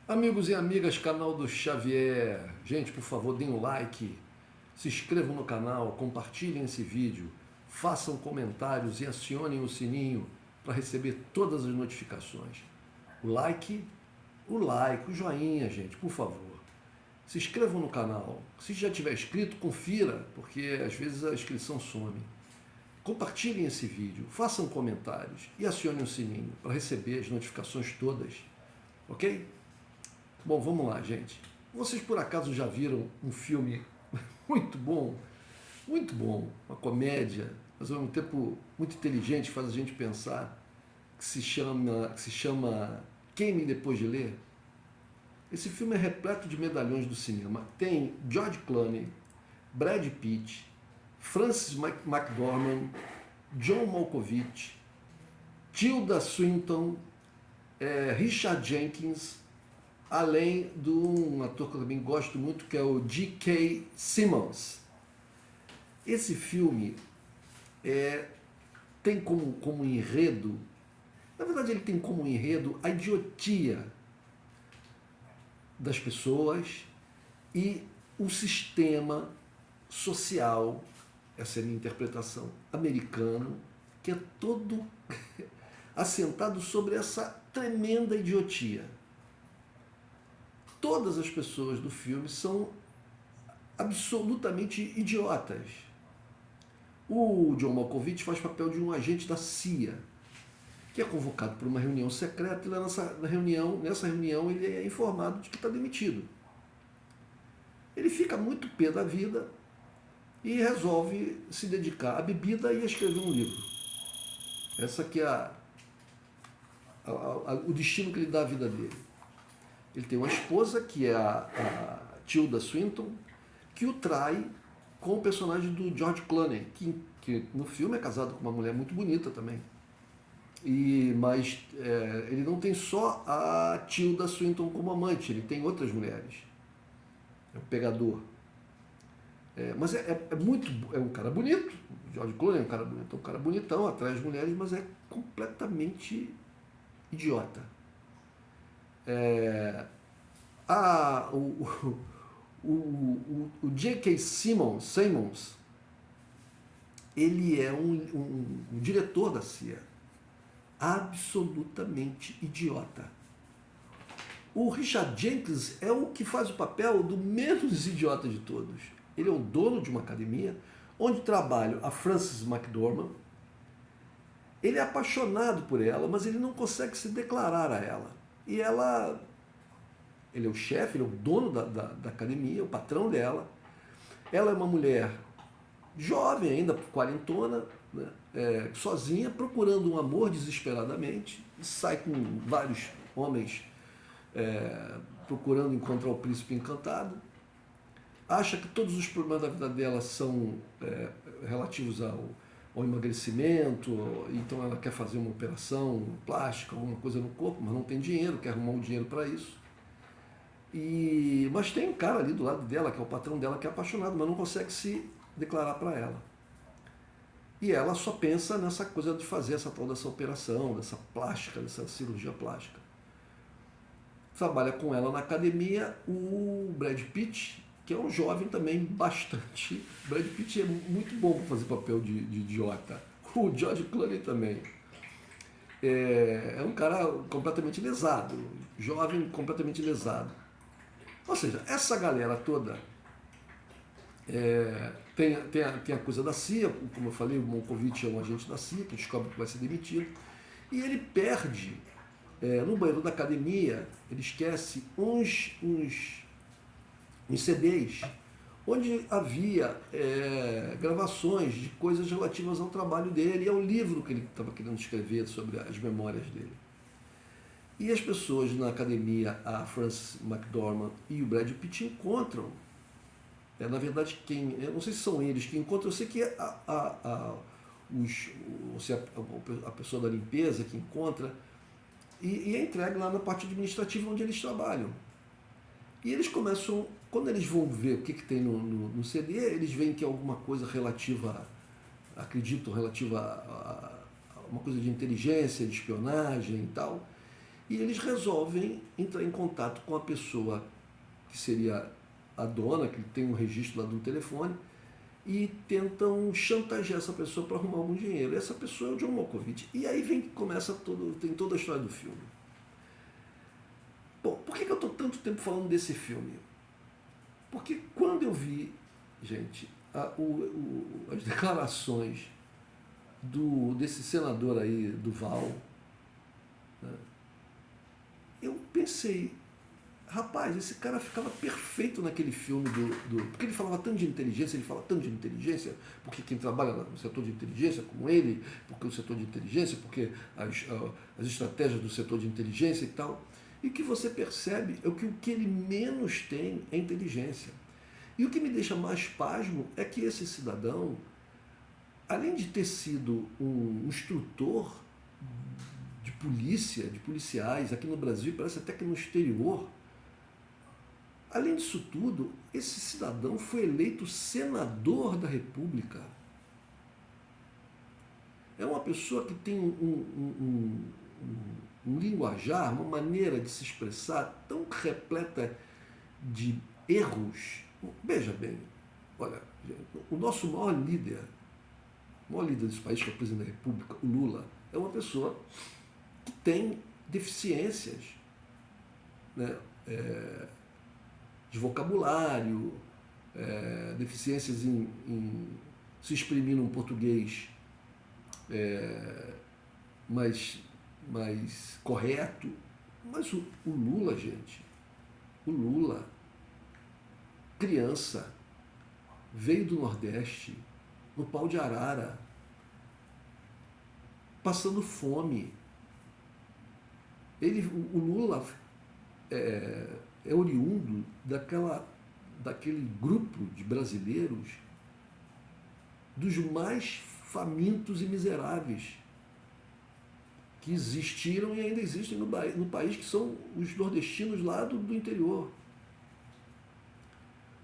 Amigos e amigas, canal do Xavier. Gente, por favor, deem um like, se inscrevam no canal, compartilhem esse vídeo, façam comentários e acionem o sininho para receber todas as notificações. O like, o joinha, gente, por favor. Se inscrevam no canal. Se já tiver inscrito, confira, porque às vezes a inscrição some. Compartilhem esse vídeo, façam comentários e acionem o sininho para receber as notificações todas, ok? Bom, vamos lá, gente. Vocês por acaso já viram um filme muito bom, uma comédia, mas ao mesmo tempo muito inteligente, faz a gente pensar, que se chama Queime Depois de Ler? Esse filme é repleto de medalhões do cinema. Tem George Clooney, Brad Pitt, Frances McDormand, John Malkovich, Tilda Swinton, Richard Jenkins, além de um ator que eu também gosto muito, que é o J.K. Simmons. Esse filme tem como enredo, na verdade ele tem como enredo a idiotia das pessoas e o sistema social, essa é a minha interpretação, americano, que é todo assentado sobre essa tremenda idiotia. Todas as pessoas do filme são absolutamente idiotas. O John Malkovich faz papel de um agente da CIA, que é convocado para uma reunião secreta, e nessa reunião ele é informado de que está demitido. Ele fica muito pé da vida e resolve se dedicar à bebida e a escrever um livro. Essa que é o destino que ele dá à vida dele. Ele tem uma esposa, que é a Tilda Swinton, que o trai com o personagem do George Clooney, que no filme é casado com uma mulher muito bonita também. Mas ele não tem só a Tilda Swinton como amante, ele tem outras mulheres. É um pegador. Mas é um cara bonito, o George Clooney é um cara bonitão, atrai as mulheres, mas é completamente idiota. O J.K. Simmons, ele é um diretor da CIA, absolutamente idiota. O Richard Jenkins é o que faz o papel do menos idiota de todos. Ele é o dono de uma academia onde trabalha a Frances McDormand. Ele é apaixonado por ela, mas ele não consegue se declarar a ela. E ele é o chefe, ele é o dono da academia, o patrão dela. Ela é uma mulher jovem ainda, quarentona, né, sozinha, procurando um amor desesperadamente, sai com vários homens procurando encontrar o príncipe encantado, acha que todos os problemas da vida dela são relativos ao emagrecimento, então ela quer fazer uma operação plástica, alguma coisa no corpo, mas não tem dinheiro, quer arrumar um dinheiro para isso. Mas tem um cara ali do lado dela, que é o patrão dela, que é apaixonado, mas não consegue se declarar para ela. E ela só pensa nessa coisa de fazer essa tal dessa operação, dessa plástica, dessa cirurgia plástica. Trabalha com ela na academia o Brad Pitt, que é um jovem também bastante... Brad Pitt é muito bom para fazer papel de idiota. O George Clooney também. É um cara completamente lesado, jovem completamente lesado. Ou seja, essa galera toda tem a coisa da CIA, como eu falei, o Malkovich é um agente da CIA que descobre que vai ser demitido, e ele perde, no banheiro da academia, ele esquece uns CDs, onde havia gravações de coisas relativas ao trabalho dele e ao livro que ele estava querendo escrever sobre as memórias dele. E as pessoas na academia, a Frances McDormand e o Brad Pitt encontram, na verdade, eu não sei se são eles que encontram, eu sei que a pessoa da limpeza que encontra, e é entregue lá na parte administrativa onde eles trabalham. E eles começam, quando eles vão ver o que tem no CD, eles veem que é alguma coisa relativa a uma coisa de inteligência, de espionagem e tal. E eles resolvem entrar em contato com a pessoa que seria a dona, que tem um registro lá do telefone, e tentam chantagear essa pessoa para arrumar algum dinheiro. Essa pessoa é o John Malkovich. E aí tem toda a história do filme. Bom, por que eu estou tanto tempo falando desse filme? Porque quando eu vi, gente, as declarações desse senador aí, do Val, né, eu pensei, rapaz, esse cara ficava perfeito naquele filme porque ele falava tanto de inteligência, ele fala tanto de inteligência, porque quem trabalha no setor de inteligência, como ele, porque o setor de inteligência, porque as estratégias do setor de inteligência e tal. E o que você percebe é que o que ele menos tem é inteligência. E o que me deixa mais pasmo é que esse cidadão, além de ter sido um instrutor de polícia, de policiais aqui no Brasil, parece até que no exterior, além disso tudo, esse cidadão foi eleito senador da República. É uma pessoa que tem um linguajar, uma maneira de se expressar tão repleta de erros. Veja bem, olha, o nosso maior líder desse país, que é o presidente da República, o Lula, é uma pessoa que tem deficiências, né? De vocabulário, deficiências em se exprimir num português mais correto. Mas o Lula, gente, o Lula, criança, veio do Nordeste, no pau de arara, passando fome. O Lula é oriundo daquele grupo de brasileiros dos mais famintos e miseráveis que existiram e ainda existem no país, que são os nordestinos lá do interior.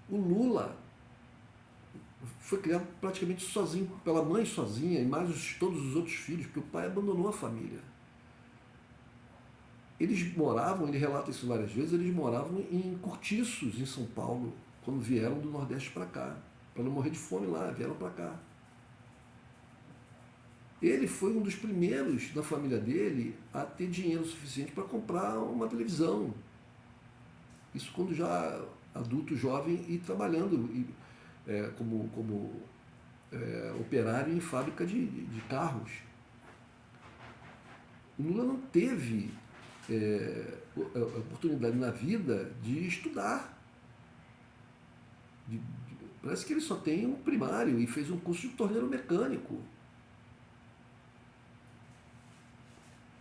O Lula foi criado praticamente sozinho, pela mãe sozinha, e mais todos os outros filhos, porque o pai abandonou a família. Eles moravam, ele relata isso várias vezes, eles moravam em cortiços em São Paulo, quando vieram do Nordeste para cá, para não morrer de fome lá, vieram para cá. Ele foi um dos primeiros da família dele a ter dinheiro suficiente para comprar uma televisão. Isso quando já adulto, jovem e trabalhando como operário em fábrica de carros. O Lula não teve a oportunidade na vida de estudar. Parece que ele só tem um primário e fez um curso de torneiro mecânico.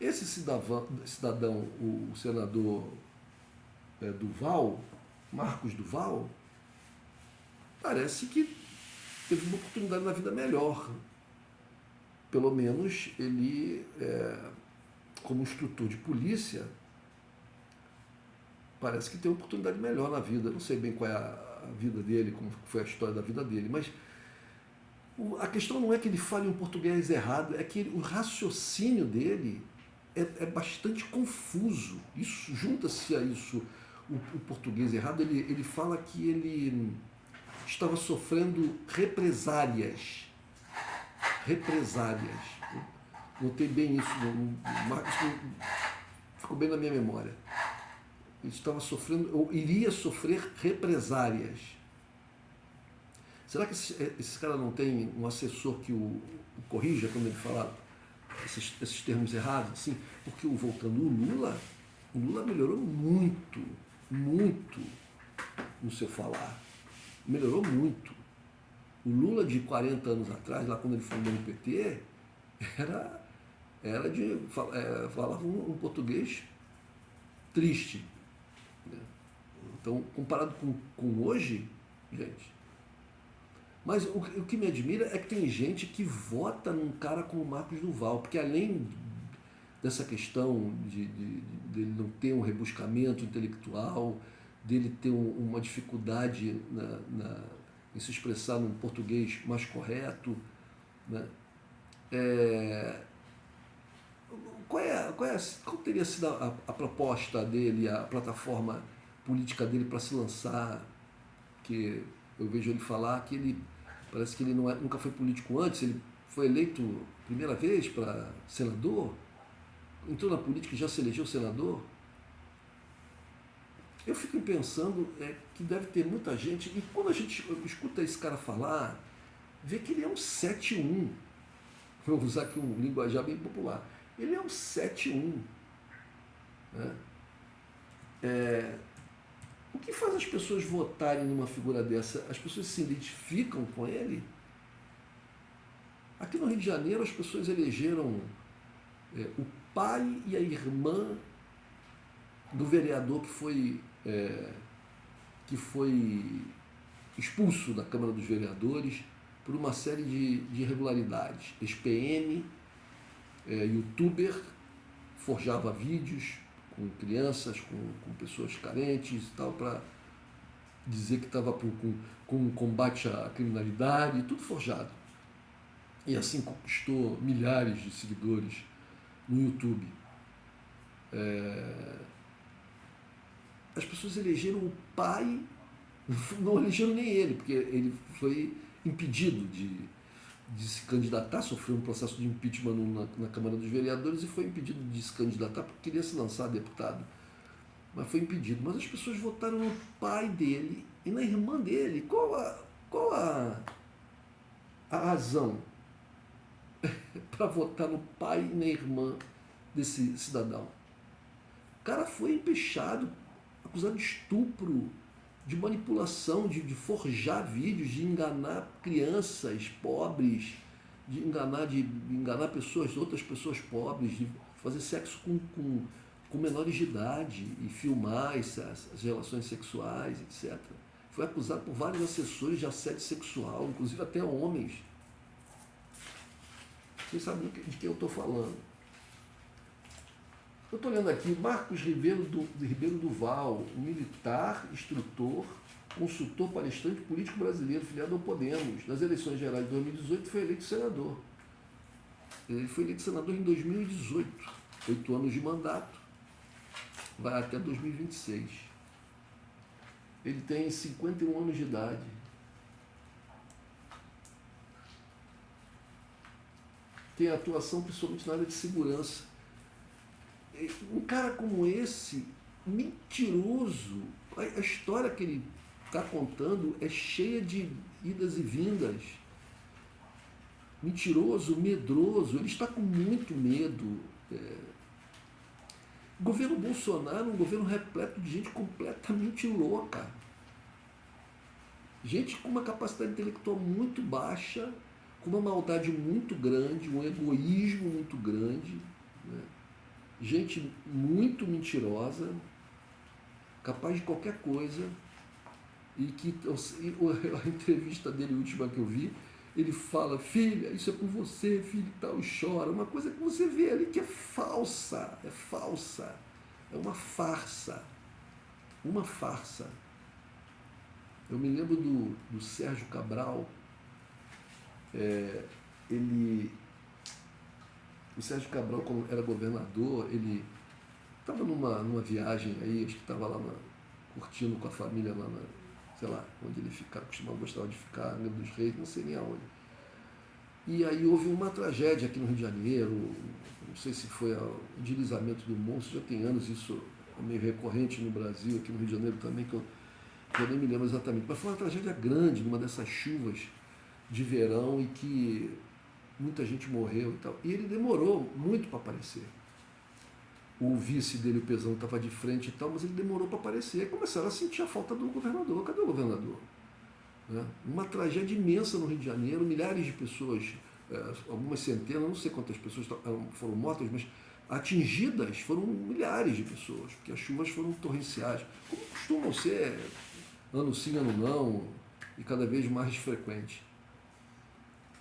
Esse cidadão, o senador Duval, Marcos Duval, parece que teve uma oportunidade na vida melhor. Pelo menos ele, como instrutor de polícia, parece que tem uma oportunidade melhor na vida. Não sei bem qual é a vida dele, como foi a história da vida dele, mas a questão não é que ele fale um português errado, é que o raciocínio dele é bastante confuso. Isso, junta-se a isso o português errado. Ele fala que ele estava sofrendo represálias. Notei bem isso, ficou bem na minha memória. Ele estava sofrendo, ou iria sofrer represálias. Será que esse cara não tem um assessor que o corrija quando ele fala esses termos errados? Assim, porque, voltando, o Lula melhorou muito no seu falar. Melhorou muito. O Lula de 40 anos atrás, lá quando ele fundou o PT, falava um português triste. Né? Então, comparado com hoje, gente. Mas o que me admira é que tem gente que vota num cara como o Marcos Duval, porque além dessa questão dele não ter um rebuscamento intelectual, dele ter uma dificuldade em se expressar num português mais correto, né? qual teria sido a proposta dele, a plataforma política dele para se lançar? Que eu vejo ele falar que ele parece que ele nunca foi político antes, ele foi eleito primeira vez para senador, entrou na política e já se elegeu senador. Eu fico pensando que deve ter muita gente, e quando a gente escuta esse cara falar, vê que ele é um 7-1. Vou usar aqui um linguajar bem popular. Ele é um 7-1. Né? O que faz as pessoas votarem numa figura dessa? As pessoas se identificam com ele? Aqui no Rio de Janeiro, as pessoas elegeram o pai e a irmã do vereador que foi expulso da Câmara dos Vereadores por uma série de irregularidades. Ex-PM, youtuber, forjava vídeos com crianças, com pessoas carentes e tal, para dizer que estava com combate à criminalidade, tudo forjado. E assim conquistou milhares de seguidores no YouTube. As pessoas elegeram o pai, não elegeram nem ele, porque ele foi impedido de se candidatar, sofreu um processo de impeachment na Câmara dos Vereadores e foi impedido de se candidatar porque queria se lançar a deputado. Mas foi impedido. Mas as pessoas votaram no pai dele e na irmã dele. Qual a razão para votar no pai e na irmã desse cidadão? O cara foi empechado, acusado de estupro, de manipulação, de forjar vídeos, de enganar crianças pobres, de enganar outras pessoas pobres, de fazer sexo com menores de idade e filmar as relações sexuais, etc. Foi acusado por vários assessores de assédio sexual, inclusive até homens. Vocês sabem de quem eu estou falando. Eu estou lendo aqui Marcos Ribeiro Duval, militar, instrutor, consultor, palestrante político brasileiro, filiado ao Podemos. Nas eleições gerais de 2018 foi eleito senador. Ele foi eleito senador em 2018, 8 anos de mandato, vai até 2026. Ele tem 51 anos de idade. Tem atuação principalmente na área de segurança. Um cara como esse, mentiroso, a história que ele está contando é cheia de idas e vindas. Mentiroso, medroso, ele está com muito medo. O governo Bolsonaro é um governo repleto de gente completamente louca. Gente com uma capacidade intelectual muito baixa, com uma maldade muito grande, um egoísmo muito grande, né? Gente muito mentirosa, capaz de qualquer coisa, e que a entrevista dele, última que eu vi, ele fala: filha, isso é por você, filho, e tal, e chora. Uma coisa que você vê ali que é falsa, é uma farsa, uma farsa. Eu me lembro do Sérgio Cabral, o Sérgio Cabral, quando era governador, ele estava numa viagem aí, acho que estava lá curtindo com a família lá sei lá, onde ele gostava de ficar, Angra dos Reis, não sei nem aonde. E aí houve uma tragédia aqui no Rio de Janeiro, não sei se foi o deslizamento do monstro, já tem anos, isso é meio recorrente no Brasil, aqui no Rio de Janeiro também, que eu nem me lembro exatamente, mas foi uma tragédia grande, numa dessas chuvas de verão, e que muita gente morreu e tal. E ele demorou muito para aparecer. O vice dele, o Pezão, estava de frente e tal, mas ele demorou para aparecer. Aí começaram a sentir a falta do governador. Cadê o governador? Uma tragédia imensa no Rio de Janeiro, milhares de pessoas, algumas centenas, não sei quantas pessoas foram mortas, mas atingidas foram milhares de pessoas, porque as chuvas foram torrenciais, como costumam ser, ano sim, ano não, e cada vez mais frequente.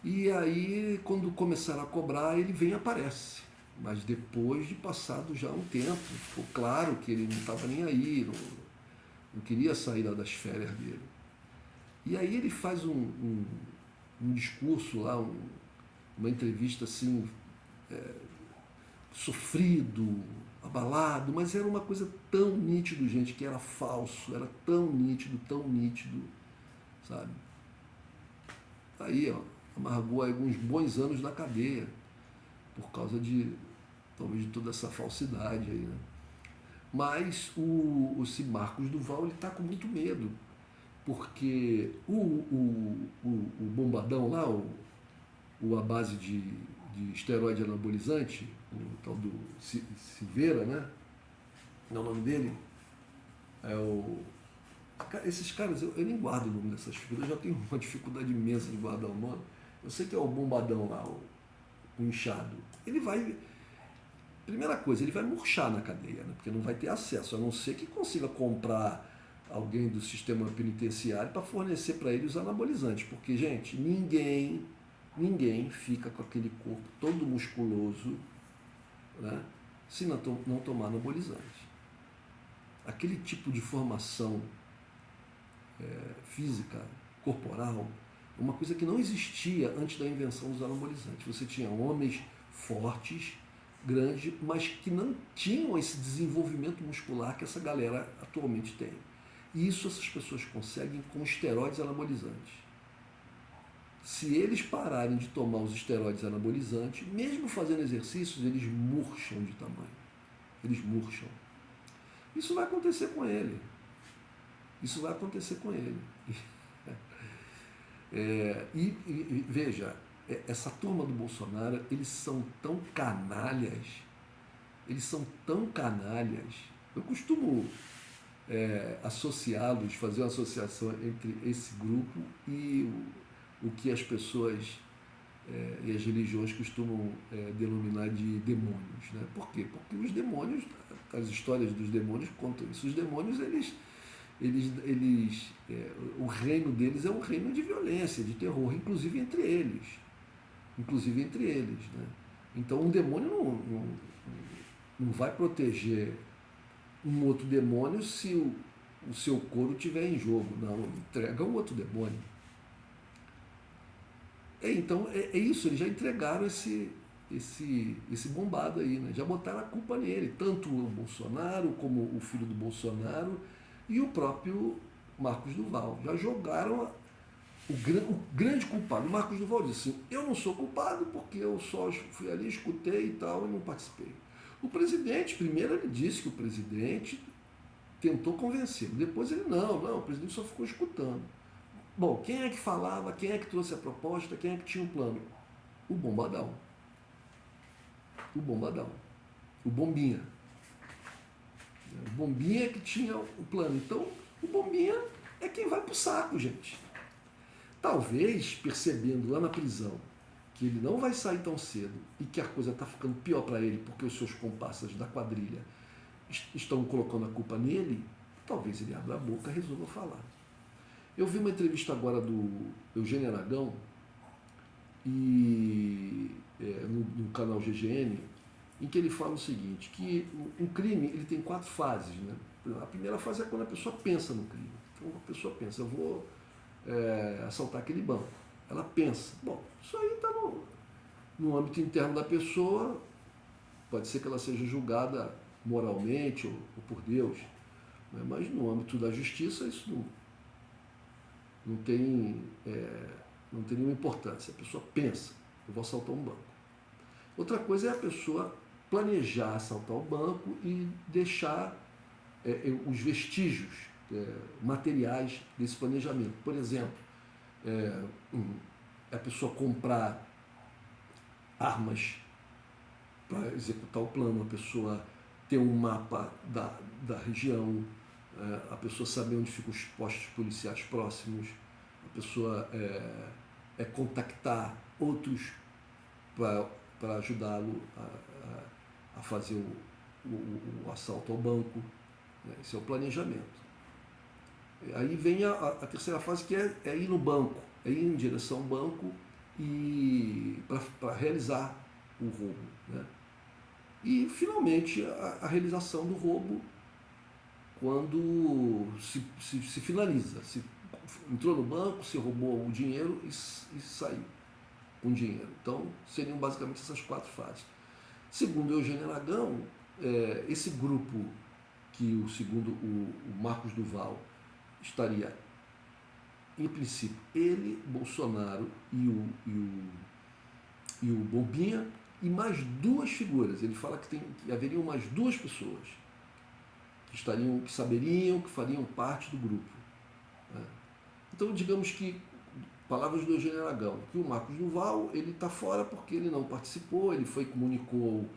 E aí, quando começaram a cobrar, ele vem e aparece. Mas depois de passado já um tempo, ficou claro que ele não estava nem aí, não queria sair das férias dele. E aí ele faz um discurso lá, uma entrevista assim, sofrido, abalado, mas era uma coisa tão nítido, gente, que era falso, era tão nítido, sabe? Aí, ó, amargou alguns bons anos na cadeia, por causa de, talvez, de toda essa falsidade aí, né? Mas esse Marcos Duval, ele está com muito medo, porque o bombadão lá, à base de esteroide anabolizante, o tal do Silveira, né? Não é o nome dele? É o... Esses caras, eu nem guardo o nome dessas figuras, eu já tenho uma dificuldade imensa de guardar o nome. Eu sei que é o bombadão lá, o inchado. Ele vai... Primeira coisa, ele vai murchar na cadeia, né? Porque não vai ter acesso, a não ser que consiga comprar alguém do sistema penitenciário para fornecer para ele os anabolizantes. Porque, gente, ninguém fica com aquele corpo todo musculoso, né, se não tomar anabolizante. Aquele tipo de formação física, corporal, uma coisa que não existia antes da invenção dos anabolizantes. Você tinha homens fortes, grandes, mas que não tinham esse desenvolvimento muscular que essa galera atualmente tem. E isso essas pessoas conseguem com esteroides anabolizantes. Se eles pararem de tomar os esteroides anabolizantes, mesmo fazendo exercícios, eles murcham de tamanho. Eles murcham. Isso vai acontecer com ele. Isso vai acontecer com ele. E veja, essa turma do Bolsonaro, eles são tão canalhas. Eles são tão canalhas. Eu costumo associá-los, fazer uma associação entre esse grupo e o que as pessoas e as religiões costumam denominar de demônios. Né? Por quê? Porque os demônios, as histórias dos demônios contam isso. Os demônios, o reino deles é um reino de violência, de terror, inclusive entre eles. Né? Então um demônio não vai proteger um outro demônio se o seu couro estiver em jogo. Não, entrega um outro demônio. Então é isso, eles já entregaram esse bombado aí, né? Já botaram a culpa nele, tanto o Bolsonaro como o filho do Bolsonaro e o próprio Marcos Duval. Já jogaram o grande culpado. O Marcos Duval disse assim, eu não sou culpado porque eu só fui ali, escutei e tal, e não participei. O presidente, primeiro ele disse que o presidente tentou convencê-lo, depois ele não, o presidente só ficou escutando. Bom, quem é que falava, quem é que trouxe a proposta, quem é que tinha um plano? O bombadão. O Bombinha. O Bombinha é que tinha o plano. Então, o Bombinha é quem vai pro saco, gente. Talvez, percebendo lá na prisão que ele não vai sair tão cedo e que a coisa está ficando pior para ele porque os seus comparsas da quadrilha estão colocando a culpa nele, talvez ele abra a boca e resolva falar. Eu vi uma entrevista agora do Eugênio Aragão no canal GGN, em que ele fala o seguinte, que um crime ele tem 4 fases. Né? A primeira fase é quando a pessoa pensa no crime. Então a pessoa pensa, eu vou assaltar aquele banco. Ela pensa, bom, isso aí está no âmbito interno da pessoa, pode ser que ela seja julgada moralmente ou por Deus, né? Mas no âmbito da justiça isso não tem nenhuma importância. A pessoa pensa, eu vou assaltar um banco. Outra coisa é a pessoa planejar assaltar o banco e deixar os vestígios materiais desse planejamento. Por exemplo, a pessoa comprar armas para executar o plano, a pessoa ter um mapa da região, a pessoa saber onde ficam os postos policiais próximos, a pessoa contactar outros para ajudá-lo a fazer o assalto ao banco. Esse é o planejamento. Aí vem a terceira fase, que é ir no banco, é ir em direção ao banco e para realizar o roubo. Né? E, finalmente, a realização do roubo quando se finaliza. Se entrou no banco, se roubou o dinheiro e saiu com dinheiro. Então, seriam basicamente essas 4 fases. Segundo Eugênio Aragão, esse grupo que, segundo o Marcos Duval, estaria, em princípio, ele, Bolsonaro e o Bombinha, e mais duas figuras. Ele fala que haveriam mais duas pessoas que saberiam, que fariam parte do grupo. Né? Então, digamos que, palavras do Eugênio Aragão, que o Marcos Duval ele está fora porque ele não participou, ele comunicou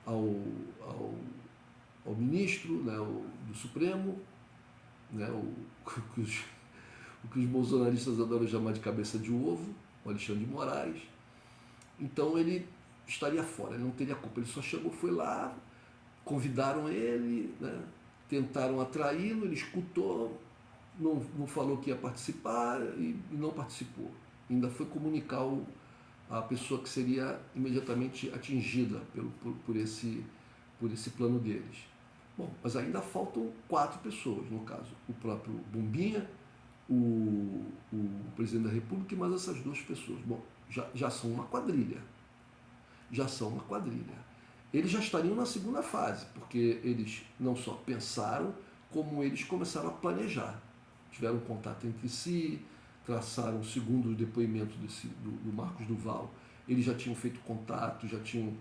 ao ministro, né, do Supremo, né, o que os bolsonaristas adoram chamar de cabeça de ovo, o Alexandre de Moraes. Então ele estaria fora, ele não teria culpa, ele só chegou, foi lá, convidaram ele, né, tentaram atraí-lo, ele escutou, não falou que ia participar e não participou. Ainda foi comunicar a pessoa que seria imediatamente atingida por esse plano deles. Bom, mas ainda faltam 4 pessoas, no caso, o próprio Bombinha, o presidente da República e mais essas 2 pessoas. Bom, já são uma quadrilha. Já são uma quadrilha. Eles já estariam na segunda fase, porque eles não só pensaram, como eles começaram a planejar. Tiveram contato entre si, traçaram, segundo o depoimento do Marcos Duval, eles já tinham feito contato, já tinham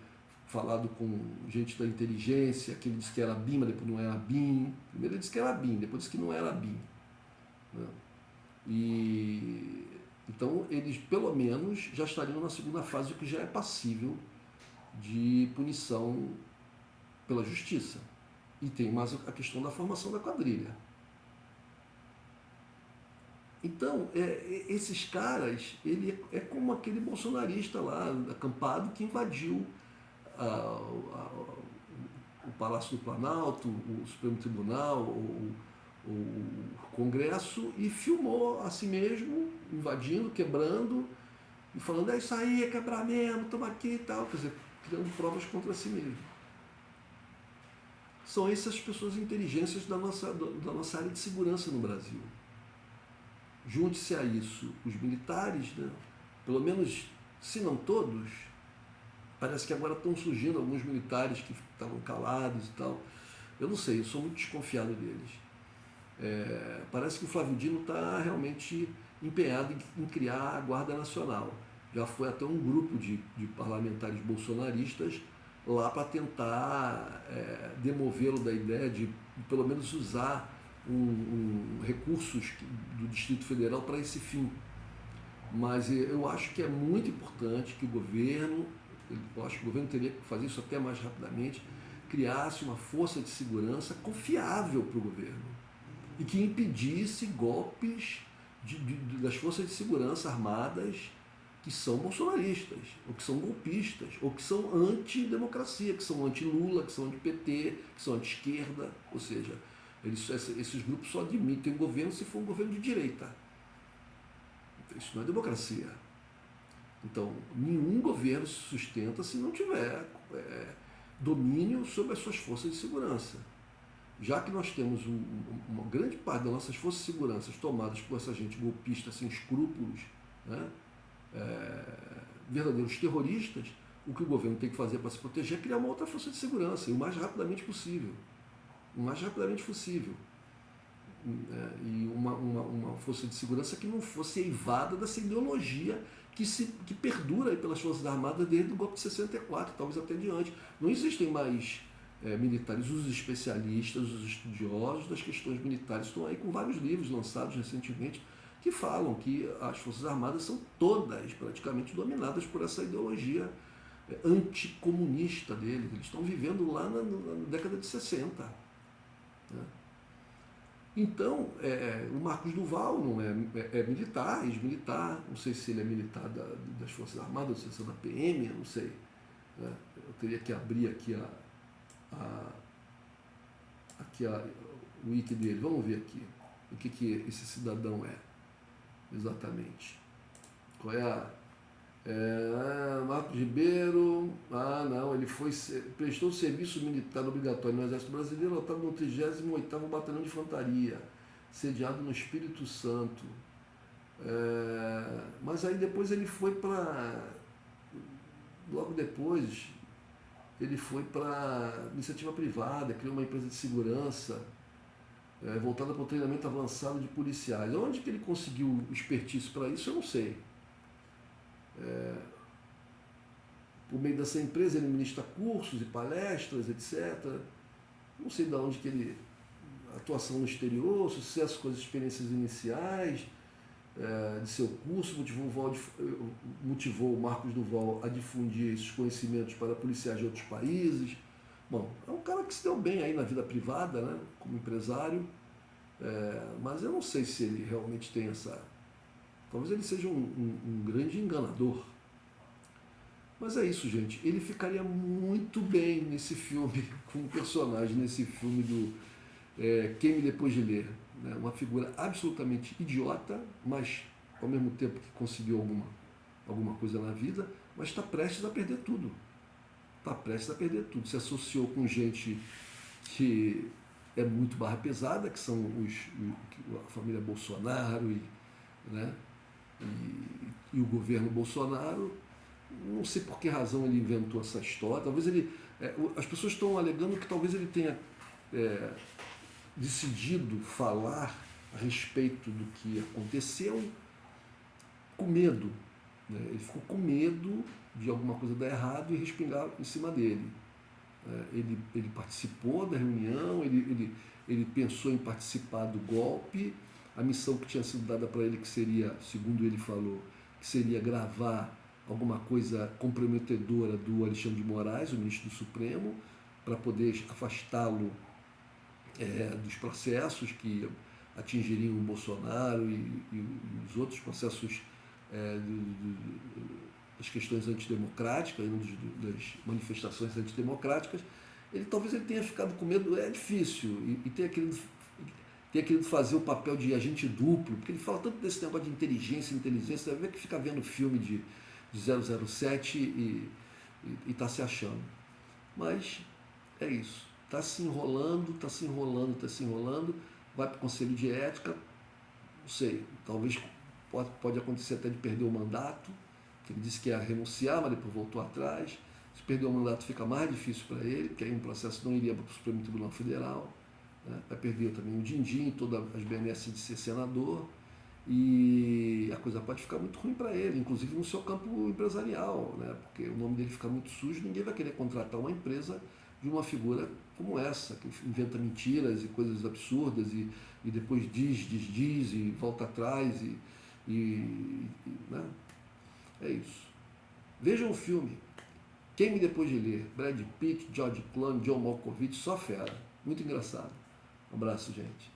falado com gente da inteligência, que ele disse que era BIM, mas depois não era BIM. Primeiro ele disse que era BIM, depois disse que não era BIM. Né? E então eles, pelo menos, já estariam na segunda fase, o que já é passível de punição pela justiça. E tem mais a questão da formação da quadrilha. Então, esses caras, ele é como aquele bolsonarista lá, acampado, que invadiu o Palácio do Planalto, o Supremo Tribunal, o Congresso, e filmou a si mesmo, invadindo, quebrando, e falando, é isso aí, é quebrar mesmo, estamos aqui e tal, quer dizer, criando provas contra si mesmo. São essas pessoas inteligentes da nossa área de segurança no Brasil. Junte-se a isso os militares, né? Pelo menos, se não todos, parece que agora estão surgindo alguns militares que estavam calados e tal. Eu não sei, eu sou muito desconfiado deles. Parece que o Flávio Dino está realmente empenhado em criar a Guarda Nacional. Já foi até um grupo de parlamentares bolsonaristas lá para tentar demovê-lo da ideia de pelo menos usar recursos do Distrito Federal para esse fim. Mas eu acho que é muito importante que o governo, eu acho que o governo teria que fazer isso até mais rapidamente, criasse uma força de segurança confiável para o governo e que impedisse golpes das forças de segurança armadas que são bolsonaristas, ou que são golpistas, ou que são anti-democracia, que são anti-Lula, que são anti-PT, que são anti-esquerda, ou seja, esses grupos só admitem o governo se for um governo de direita. Isso não é democracia. Então, nenhum governo se sustenta se não tiver domínio sobre as suas forças de segurança. Já que nós temos uma grande parte das nossas forças de segurança tomadas por essa gente golpista sem escrúpulos, né, verdadeiros terroristas, o que o governo tem que fazer para se proteger é criar uma outra força de segurança, e o mais rapidamente possível. O mais rapidamente possível. E uma força de segurança que não fosse eivada dessa ideologia que perdura aí pelas Forças Armadas desde o golpe de 64, talvez até diante. Não existem mais militares, os especialistas, os estudiosos das questões militares estão aí com vários livros lançados recentemente que falam que as Forças Armadas são todas praticamente dominadas por essa ideologia anticomunista deles. Eles estão vivendo lá na década de 60. Né? Então, o Marcos Duval não é militar, ex-militar, não sei se ele é militar das Forças Armadas, não sei se é da PM, eu não sei. Né? Eu teria que abrir aqui o wiki dele. Vamos ver aqui o que esse cidadão é, exatamente. Qual é Marcos Ribeiro, não, ele prestou serviço militar obrigatório no Exército Brasileiro, lotado no 38º Batalhão de Infantaria, sediado no Espírito Santo. Mas aí depois ele foi para... Logo depois, ele foi para iniciativa privada, criou uma empresa de segurança voltada para o treinamento avançado de policiais. Onde que ele conseguiu expertise para isso, eu não sei. Por meio dessa empresa ele ministra cursos e palestras, etc. Não sei de onde que ele... atuação no exterior, sucesso com as experiências iniciais de seu curso, motivou o Marcos Duval a difundir esses conhecimentos para policiais de outros países. Bom, é um cara que se deu bem aí na vida privada, né, como empresário, mas eu não sei se ele realmente tem essa... Talvez ele seja um grande enganador. Mas é isso, gente. Ele ficaria muito bem nesse filme, como personagem, nesse filme do Queime Depois de Ler. Né? Uma figura absolutamente idiota, mas ao mesmo tempo que conseguiu alguma coisa na vida, mas está prestes a perder tudo. Está prestes a perder tudo. Se associou com gente que é muito barra pesada, que são a família Bolsonaro né? e o governo Bolsonaro. Não sei por que razão ele inventou essa história. Talvez ele... as pessoas estão alegando que talvez ele tenha decidido falar a respeito do que aconteceu com medo. Né? Ele ficou com medo de alguma coisa dar errado e respingar em cima dele. Ele participou da reunião, ele pensou em participar do golpe. A missão que tinha sido dada para ele, que seria, segundo ele falou, que seria gravar alguma coisa comprometedora do Alexandre de Moraes, o ministro do Supremo, para poder afastá-lo dos processos que atingiriam o Bolsonaro e os outros processos das questões antidemocráticas, das manifestações antidemocráticas. Talvez ele tenha ficado com medo, é difícil, e tenha querido fazer o papel de agente duplo, porque ele fala tanto desse negócio de inteligência, você vai ver que fica vendo filme de 007 e está se achando. Mas é isso. Está se enrolando, vai para o Conselho de Ética, não sei, talvez pode acontecer até de perder o mandato, que ele disse que ia renunciar, mas depois voltou atrás. Se perder o mandato fica mais difícil para ele, porque aí um processo não iria para o Supremo Tribunal Federal, né? Vai perder também o din-din, todas as benesses de ser senador, e a coisa pode ficar muito ruim para ele, inclusive no seu campo empresarial, né? Porque o nome dele fica muito sujo, ninguém vai querer contratar uma empresa de uma figura como essa, que inventa mentiras e coisas absurdas e depois diz e volta atrás né? É isso. Vejam o filme Queime Depois de Ler, Brad Pitt, George Clooney, John Malkovich, só fera, muito engraçado. Um abraço, gente.